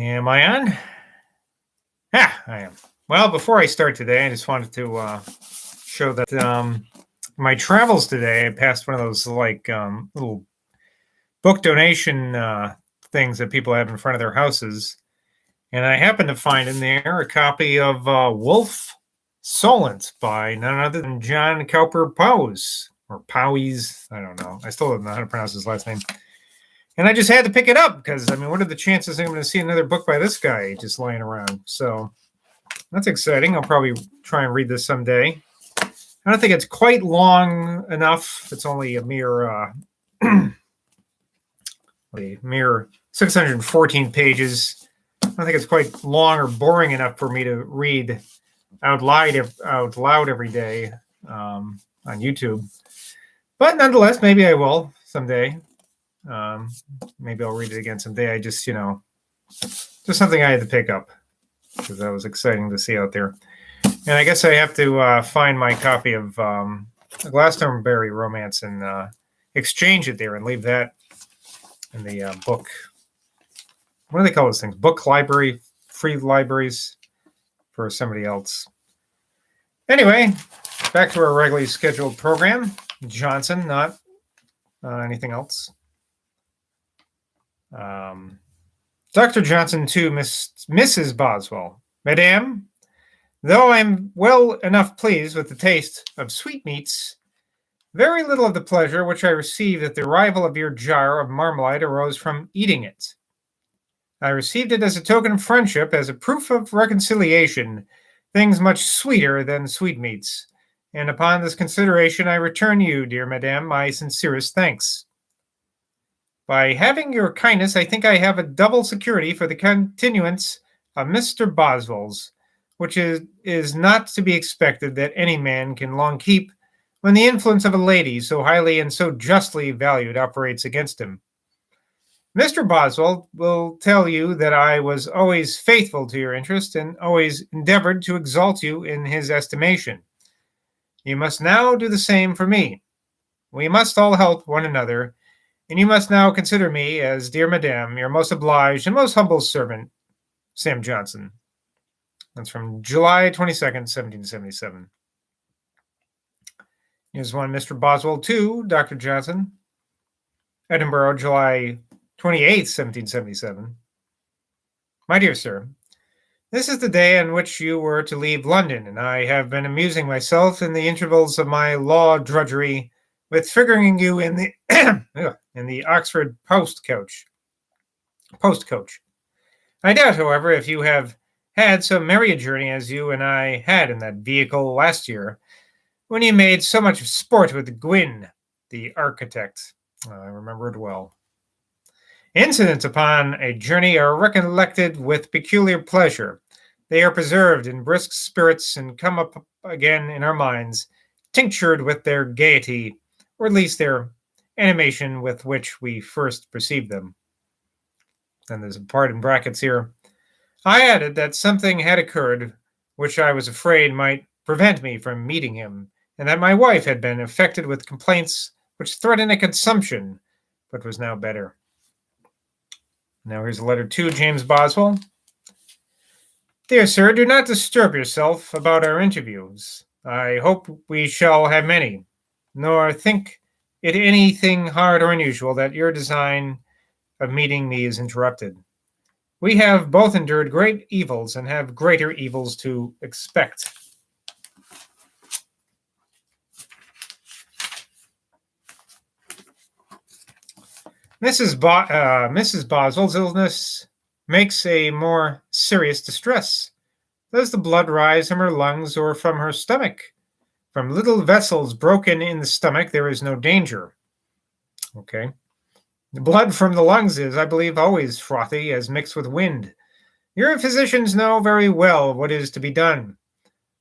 Am I on? Yeah, I am. Well, before I start today, I just wanted to show that my travels today, I passed one of those little book donation things that people have in front of their houses. And I happened to find in there a copy of Wolf Solent by none other than John Cowper Powys, or Powies. I don't know. I still don't know how to pronounce his last name. And I just had to pick it up because, I mean, what are the chances I'm going to see another book by this guy just lying around? So that's exciting. I'll probably try and read this someday. I don't think it's quite long enough. It's only a mere 614 pages. I don't think it's quite long or boring enough for me to read out loud every day on YouTube. But nonetheless, maybe I will someday. Maybe I'll read it again someday. I just something I had to pick up because that was exciting to see out there. And I guess I have to find my copy of Glastonbury Romance and exchange it there and leave that in the book. What do they call those things? Book library, free libraries for somebody else. Anyway, back to our regularly scheduled program. Johnson, not anything else. Dr. Johnson to Mrs. Boswell. Madame, though I'm well enough pleased with the taste of sweetmeats, very little of the pleasure which I received at the arrival of your jar of marmalade arose from eating it. I received it as a token of friendship, as a proof of reconciliation, things much sweeter than sweetmeats, and upon this consideration I return you, dear Madame, my sincerest thanks. By having your kindness, I think I have a double security for the continuance of Mr. Boswell's, which is not to be expected that any man can long keep when the influence of a lady so highly and so justly valued operates against him. Mr. Boswell will tell you that I was always faithful to your interest and always endeavored to exalt you in his estimation. You must now do the same for me. We must all help one another, and you must now consider me as, dear Madame, your most obliged and most humble servant, Sam Johnson. That's from July 22nd, 1777. Here's one, Mr. Boswell to Dr. Johnson. Edinburgh, July 28th, 1777. My dear sir, this is the day on which you were to leave London, and I have been amusing myself in the intervals of my law drudgery with figuring you in the Oxford post coach. I doubt, however, if you have had so merry a journey as you and I had in that vehicle last year, when you made so much sport with Gwyn, the architect. I remember it well. Incidents upon a journey are recollected with peculiar pleasure. They are preserved in brisk spirits and come up again in our minds, tinctured with their gaiety, or at least their animation with which we first perceived them. Then there's a part in brackets here. I added that something had occurred which I was afraid might prevent me from meeting him, and that my wife had been affected with complaints which threatened a consumption, but was now better. Now here's a letter to James Boswell. Dear sir, do not disturb yourself about our interviews. I hope we shall have many, nor think it anything hard or unusual that your design of meeting me is interrupted. We have both endured great evils and have greater evils to expect. Mrs. Boswell's illness makes a more serious distress. Does the blood rise from her lungs or from her stomach? From little vessels broken in the stomach, there is no danger. Okay. The blood from the lungs is, I believe, always frothy, as mixed with wind. Your physicians know very well what is to be done.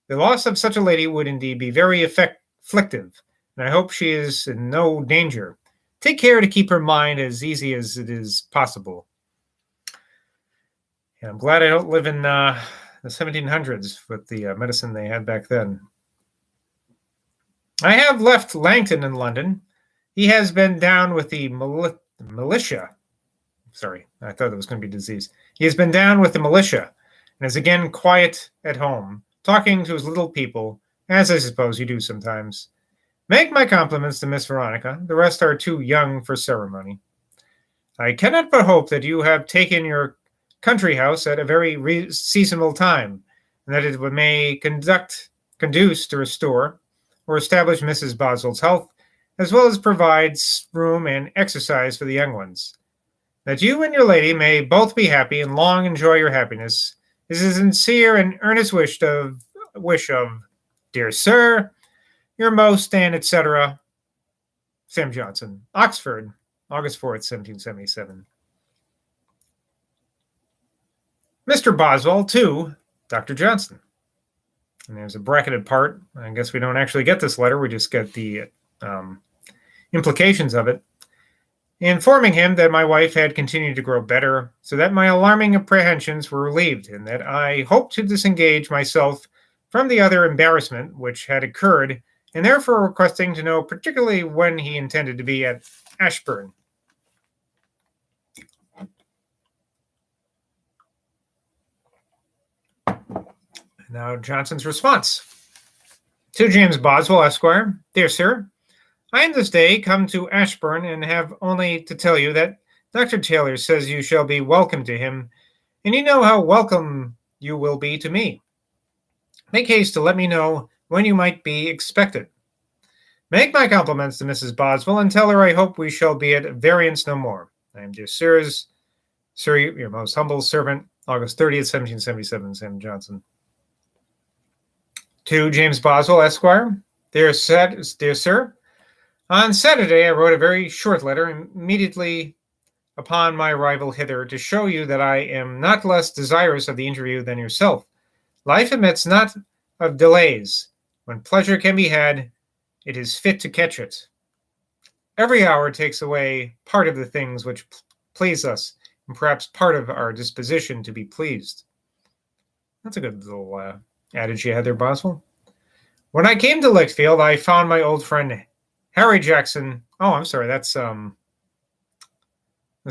The loss of such a lady would indeed be very afflictive, and I hope she is in no danger. Take care to keep her mind as easy as it is possible. And I'm glad I don't live in the 1700s with the medicine they had back then. I have left Langton in London. He has been down with the militia. Sorry, I thought it was going to be disease. He has been down with the militia and is again quiet at home, talking to his little people, as I suppose you do sometimes. Make my compliments to Miss Veronica. The rest are too young for ceremony. I cannot but hope that you have taken your country house at a very seasonable time, and that it may conduce to restore or establish Mrs. Boswell's health, as well as provides room and exercise for the young ones. That you and your lady may both be happy and long enjoy your happiness is a sincere and earnest wish of, dear sir, your most and etc. Sam Johnson, Oxford, August 4th, 1777. Mr. Boswell to Dr. Johnson. And there's a bracketed part. I guess we don't actually get this letter. We just get the implications of it. Informing him that my wife had continued to grow better, so that my alarming apprehensions were relieved, and that I hoped to disengage myself from the other embarrassment which had occurred, and therefore requesting to know particularly when he intended to be at Ashburn. Now Johnson's response. To James Boswell, Esquire. Dear sir, I am this day come to Ashburn, and have only to tell you that Dr. Taylor says you shall be welcome to him, and you know how welcome you will be to me. Make haste to let me know when you might be expected. Make my compliments to Mrs. Boswell, and tell her I hope we shall be at variance no more. I am, dear sir, your most humble servant, August 30th, 1777, Sam Johnson. To James Boswell, Esquire. Dear sir, on Saturday I wrote a very short letter immediately upon my arrival hither to show you that I am not less desirous of the interview than yourself. Life admits not of delays. When pleasure can be had, it is fit to catch it. Every hour takes away part of the things which please us, and perhaps part of our disposition to be pleased. That's a good little adage you had there, Boswell. When I came to Lichfield, I found my old friend Harry Jackson. Oh, I'm sorry. This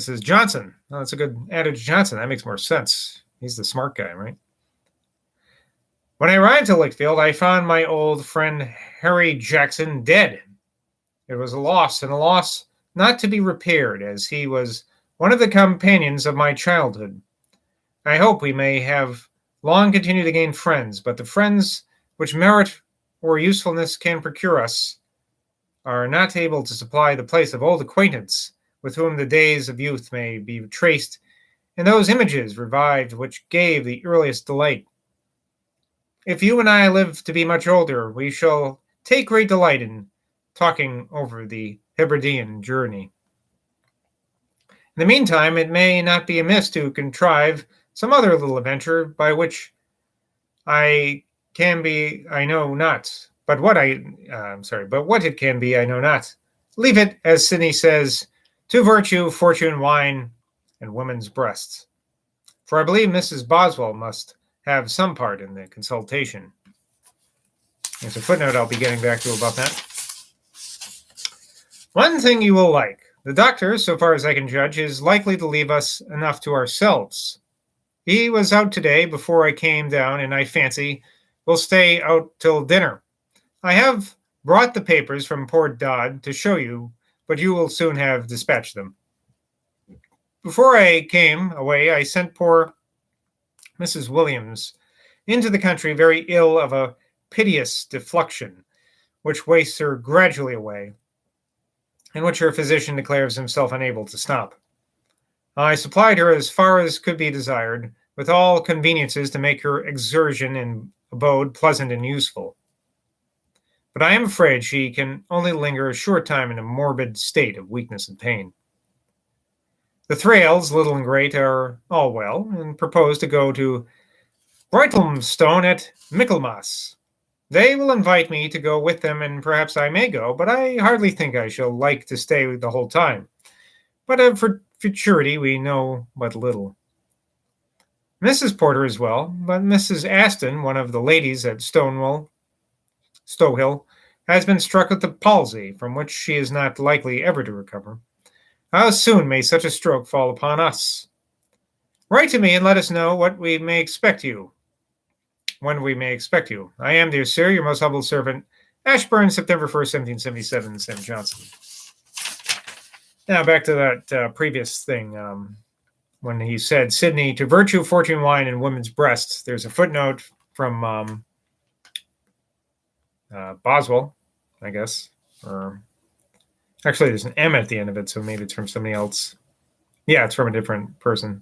is Johnson. Oh, that's a good adage, Johnson. That makes more sense. He's the smart guy, right? When I arrived to Lichfield, I found my old friend Harry Jackson dead. It was a loss, and a loss not to be repaired, as he was one of the companions of my childhood. I hope we may have long continued to gain friends, but the friends which merit or usefulness can procure us are not able to supply the place of old acquaintance, with whom the days of youth may be traced, and those images revived which gave the earliest delight. If you and I live to be much older, we shall take great delight in talking over the Hebridean journey. In the meantime, it may not be amiss to contrive some other little adventure by which I know not. But what it can be, I know not. Leave it, as Sidney says, to virtue, fortune, wine, and women's breasts. For I believe Mrs. Boswell must have some part in the consultation. There's a footnote I'll be getting back to about that. One thing you will like. The doctor, so far as I can judge, is likely to leave us enough to ourselves. He was out today before I came down, and I fancy will stay out till dinner. I have brought the papers from Port Dodd to show you, but you will soon have dispatched them. Before I came away, I sent poor Mrs. Williams into the country very ill of a piteous defluxion, which wastes her gradually away, and which her physician declares himself unable to stop. I supplied her as far as could be desired, with all conveniences to make her exertion and abode pleasant and useful. But I am afraid she can only linger a short time in a morbid state of weakness and pain. The Thrales, little and great, are all well, and propose to go to Brighthelmstone at Michaelmas. They will invite me to go with them, and perhaps I may go, but I hardly think I shall like to stay the whole time. But for futurity we know but little. Mrs. Porter is well, but Mrs. Aston, one of the ladies at Stowhill, has been struck with the palsy, from which she is not likely ever to recover. How soon may such a stroke fall upon us? Write to me and let us know what we may expect you. When we may expect you. I am, dear sir, your most humble servant, Ashburn, September 1st, 1777, Sam Johnson. Now back to that previous thing. When he said, Sydney, to virtue, fortune, wine, and women's breasts. There's a footnote from Boswell, I guess. Or actually, there's an M at the end of it, so maybe it's from somebody else. Yeah, it's from a different person.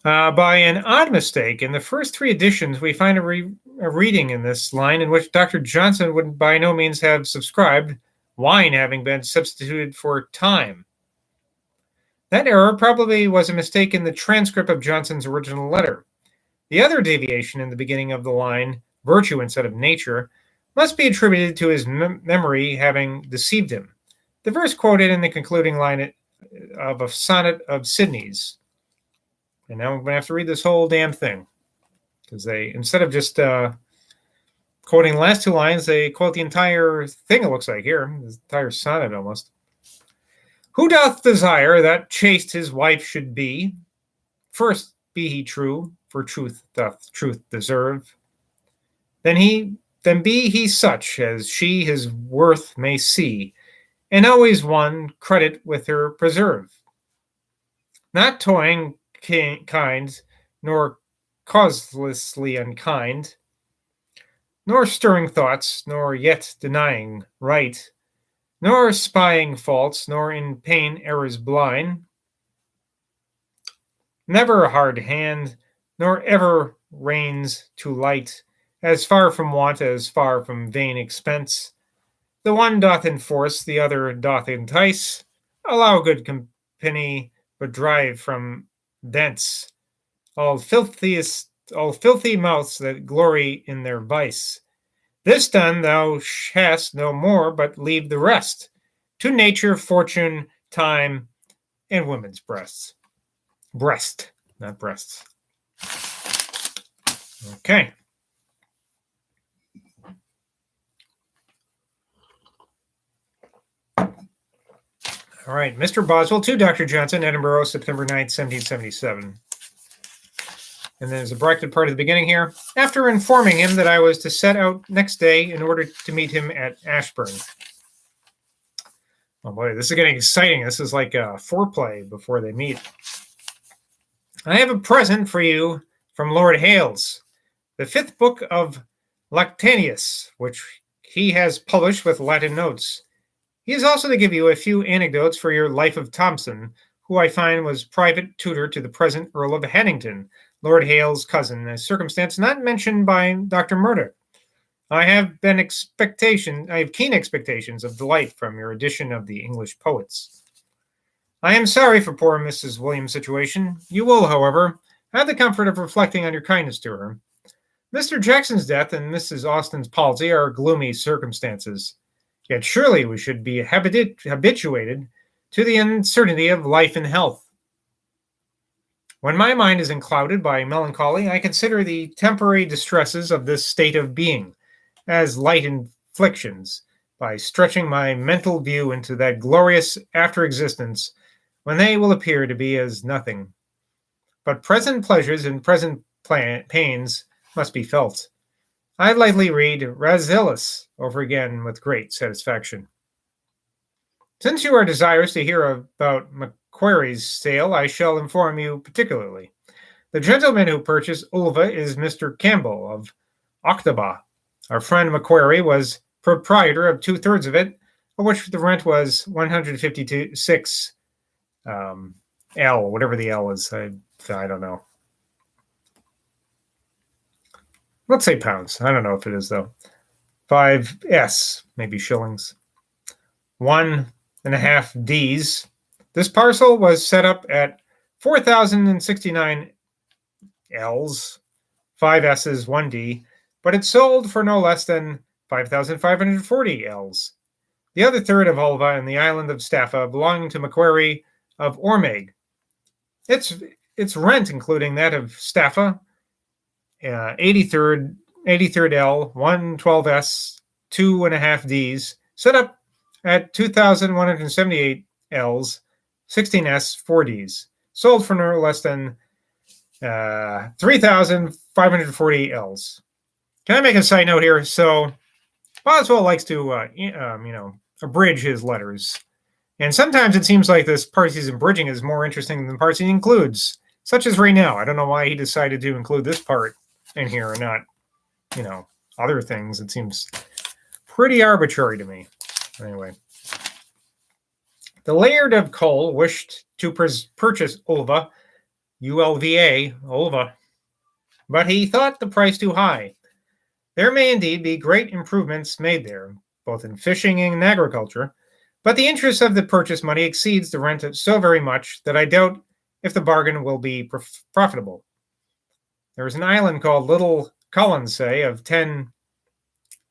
By an odd mistake, in the first three editions, we find a reading in this line in which Dr. Johnson would by no means have subscribed, wine having been substituted for time. That error probably was a mistake in the transcript of Johnson's original letter. The other deviation in the beginning of the line, virtue instead of nature, must be attributed to his memory having deceived him. The verse quoted in the concluding line of a sonnet of Sidney's. And now I'm going to have to read this whole damn thing. Because they, instead of just quoting the last two lines, they quote the entire thing, it looks like here. The entire sonnet almost. Who doth desire that chaste his wife should be? First be he true, for truth doth truth deserve. Then be he such as she his worth may see, and always one credit with her preserve. Not toying kind, nor causelessly unkind, nor stirring thoughts, nor yet denying right, nor spying faults, nor in pain errors blind, never a hard hand, nor ever reins too light, as far from want as far from vain expense. The one doth enforce, the other doth entice, allow good company, but drive from thence all filthy mouths that glory in their vice. This done, thou hast no more, but leave the rest to nature, fortune, time, and women's breasts. Breast, not breasts. Okay. All right, Mr. Boswell to Dr. Johnson, Edinburgh, September 9th, 1777. And there's a bracketed part at the beginning here. After informing him that I was to set out next day in order to meet him at Ashburn. Oh boy, this is getting exciting. This is like a foreplay before they meet. I have a present for you from Lord Hales, the 5th book of Lactantius, which he has published with Latin notes. He is also to give you a few anecdotes for your Life of Thomson, who I find was private tutor to the present Earl of Haddington, Lord Hale's cousin, a circumstance not mentioned by Dr. Murdoch. I have keen expectations of delight from your edition of the English poets. I am sorry for poor Mrs. Williams' situation. You will, however, have the comfort of reflecting on your kindness to her. Mr. Jackson's death and Mrs. Austen's palsy are gloomy circumstances. Yet surely we should be habituated to the uncertainty of life and health. When my mind is enclouded by melancholy, I consider the temporary distresses of this state of being as light inflictions, by stretching my mental view into that glorious after existence when they will appear to be as nothing. But present pleasures and present pains must be felt. I lightly read Rasselas over again with great satisfaction. Since you are desirous to hear about Macquarie's sale, I shall inform you particularly. The gentleman who purchased Ulva is Mr. Campbell of Octaba. Our friend Macquarie was proprietor of 2/3 of it, of which the rent was 156 L, whatever the L is. I don't know. Let's say pounds. I don't know if it is, though. 5S, maybe shillings. 1.5 Ds. This parcel was set up at 4,069 Ls, 5 S's, 1 D, but it sold for no less than 5,540 Ls. The other third of Ulva and the island of Staffa belonging to Macquarie of Ormeg. Its rent, including that of Staffa, 83rd L, 112S, 2.5 Ds, set up at 2,178 Ls, 16S 4Ds, sold for no less than 3,540 Ls. Can I make a side note here? So Boswell likes to, abridge his letters. And sometimes it seems like this parts he's abridging is more interesting than the parts he includes, such as right now. I don't know why he decided to include this part in here and not, other things. It seems pretty arbitrary to me. Anyway. The Laird of Cole wished to purchase Ulva, Ulva, but he thought the price too high. There may indeed be great improvements made there, both in fishing and agriculture, but the interest of the purchase money exceeds the rent so very much that I doubt if the bargain will be profitable. There is an island called Little Colonsay of 10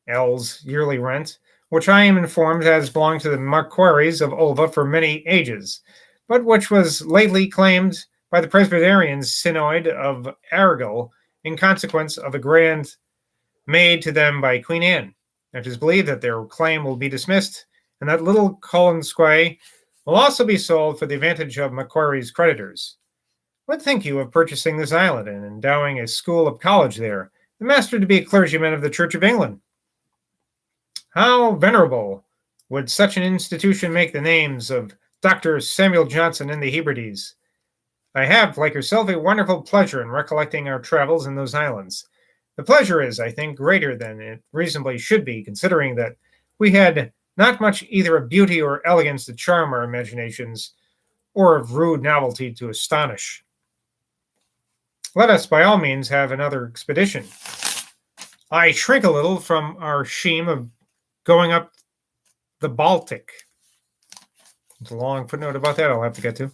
L's yearly rent, which I am informed has belonged to the Macquaries of Ulva for many ages, but which was lately claimed by the Presbyterian Synod of Argyll in consequence of a grant made to them by Queen Anne. It is believed that their claim will be dismissed, and that Little Colonsay will also be sold for the advantage of Macquarie's creditors. What think you of purchasing this island and endowing a school of college there, the master to be a clergyman of the Church of England? How venerable would such an institution make the names of Dr. Samuel Johnson and the Hebrides? I have, like yourself, a wonderful pleasure in recollecting our travels in those islands. The pleasure is, I think, greater than it reasonably should be, considering that we had not much either of beauty or elegance to charm our imaginations, or of rude novelty to astonish. Let us, by all means, have another expedition. I shrink a little from our scheme of going up the Baltic. There's a long footnote about that I'll have to get to.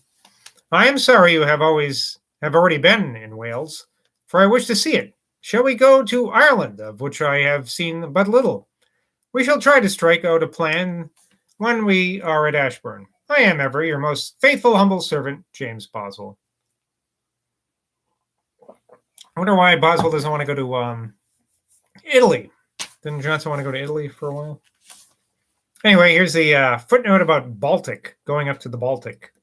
I am sorry you have already been in Wales, for I wish to see it. Shall we go to Ireland, of which I have seen but little? We shall try to strike out a plan when we are at Ashburn. I am ever your most faithful, humble servant, James Boswell. I wonder why Boswell doesn't want to go to Italy. Didn't Johnson want to go to Italy for a while? Anyway, here's the footnote about Baltic, going up to the Baltic.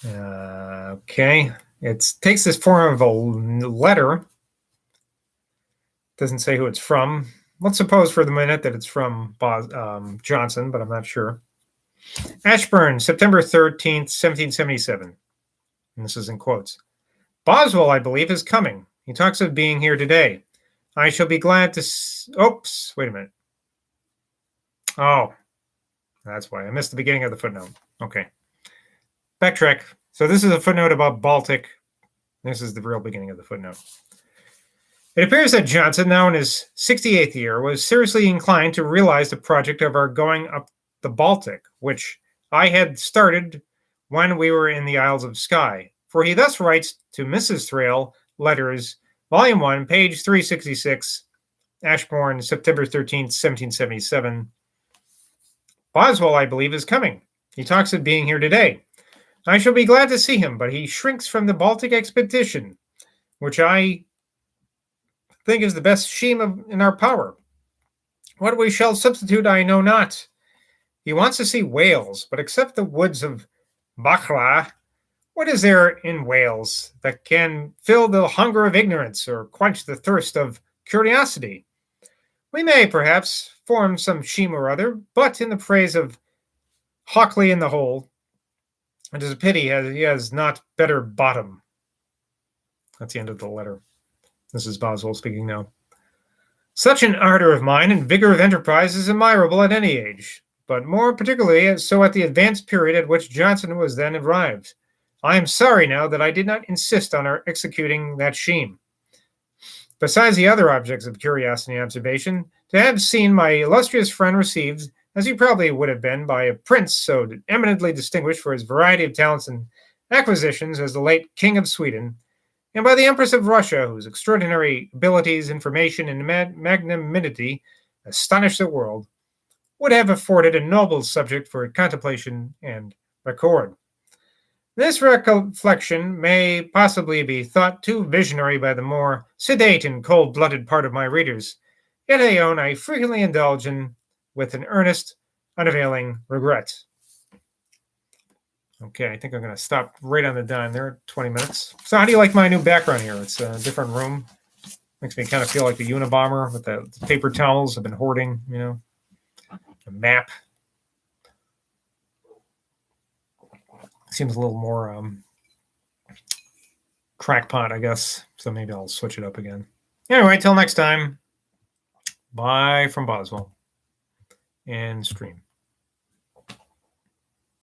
Okay, it takes this form of a letter. Doesn't say who it's from. Let's suppose for the minute that it's from Johnson, but I'm not sure. Ashburn, September 13th, 1777. And this is in quotes. Boswell, I believe, is coming. He talks of being here today. I shall be glad to... Oops, wait a minute. Oh, that's why. I missed the beginning of the footnote. Okay. Backtrack. So this is a footnote about Baltic. This is the real beginning of the footnote. It appears that Johnson, now in his 68th year, was seriously inclined to realize the project of our going up the Baltic, which I had started when we were in the Isles of Skye. For he thus writes to Mrs. Thrale, Letters, Volume 1, page 366, Ashbourne, September 13th, 1777. Boswell, I believe, is coming. He talks of being here today. I shall be glad to see him, but he shrinks from the Baltic expedition, which I think is the best scheme in our power. What we shall substitute, I know not. He wants to see Wales, but except the woods of Bacla, what is there in Wales that can fill the hunger of ignorance or quench the thirst of curiosity? We may, perhaps, form some scheme or other, but in the praise of Hockley in the Hole, it is a pity he has not better bottom. That's the end of the letter. This is Boswell speaking now. Such an ardor of mind and vigor of enterprise is admirable at any age, but more particularly so at the advanced period at which Johnson was then arrived. I am sorry now that I did not insist on our executing that scheme. Besides the other objects of curiosity and observation, to have seen my illustrious friend received, as he probably would have been, by a prince so eminently distinguished for his variety of talents and acquisitions as the late King of Sweden, and by the Empress of Russia, whose extraordinary abilities, information, and magnanimity astonished the world, would have afforded a noble subject for contemplation and record. This reflection may possibly be thought too visionary by the more sedate and cold-blooded part of my readers, yet I own I frequently indulge in with an earnest, unavailing regret. Okay, I think I'm going to stop right on the dime there, 20 minutes. So how do you like my new background here? It's a different room. Makes me kind of feel like the Unabomber with the paper towels I've been hoarding, you know, a map. Seems a little more crackpot, I guess. So maybe I'll switch it up again. Anyway, till next time. Bye from Boswell and stream.